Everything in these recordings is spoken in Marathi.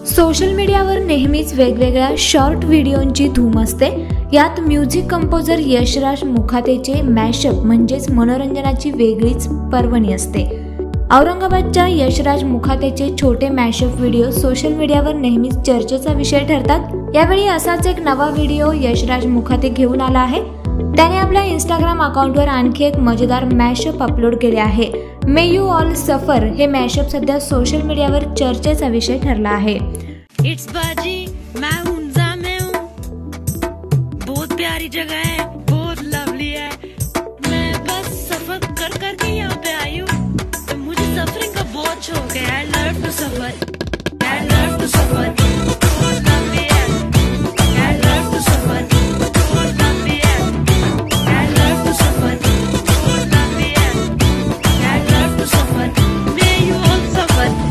सोशल मीडियावर नेहमीच वेगवेगळ्या शॉर्ट व्हिडिओंची धूम असते। यात म्युझिक कंपोजर यशराज मुखातेचे मॅशअप म्हणजेच मनोरंजनाची वेगळीच पर्वणी असते। औरंगाबादच्या यशराज मुखातेचे छोटे मॅशअप व्हिडिओ सोशल मीडियावर नेहमीच चर्चेचा विषय ठरतात। यावेळी असाच एक नवा व्हिडिओ यशराज मुखाते घेऊन आला आहे। त्याने आपल्या इंस्टाग्राम अकाउंटवर आणखी एक मजेदार मॅशअप अपलोड केले आहे। मे यू ऑल सफर हे मॅशअप सध्या सोशल मीडियावर चर्चेचा विषय ठरला आहे। इट्स बाजी मैं उनजा में हूँ, बहुत प्यारी जगह है, बहुत लवली है। मैं बस सफर कर कर के यहाँ पे आई हूँ, तो मुझे सफरिंग का बहुत शौक है। I love to suffer, I love to suffer, बहुत लवली है। आई लव टू सफर, बहुत लवली है। आई लव टू सफर, बहुत लवली है। I love to suffer, may you all सफर।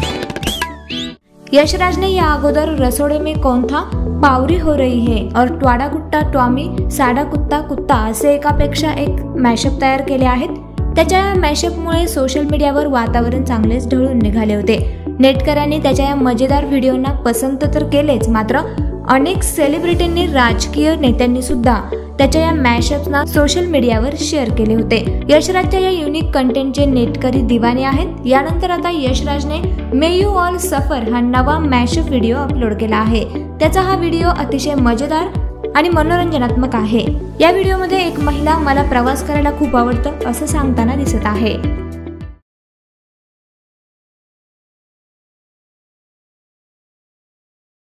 यशराज ने या अगोदर रसोड़े में कौन था, पावरी हो रही है और ट्वाडा गुट्टा ट्वामी साडा कुत्ता कुत्ता असे एकापेक्षा एक मॅशअप तयार केले आहेत। त्याच्या या मॅशअपमुळे सोशल मीडियावर वातावरण चांगलेच ढळून निघाले होते। नेटकऱ्यांनी त्याच्या या मजेदार व्हिडिओंना पसंत तर केलेच, मात्र अनेक सेलिब्रिटींनी राजकीय नेत्यांनी सुद्धा त्याच्या या मॅशअप्सना सोशल मीडियावर शेअर केले होते। यशराजच्या या युनिक कंटेंटचे नेटकरी दिवाने आहेत। यानंतर आता यशराजने मे यू ऑल सफर हा नवा मॅशअप व्हिडिओ अपलोड केला आहे। त्याचा हा व्हिडिओ अतिशय मजेदार आणि मनोरंजनात्मक आहे। या व्हिडिओमध्ये एक महिला मला प्रवास करायला खूप आवडतं असं सांगताना दिसत आहे।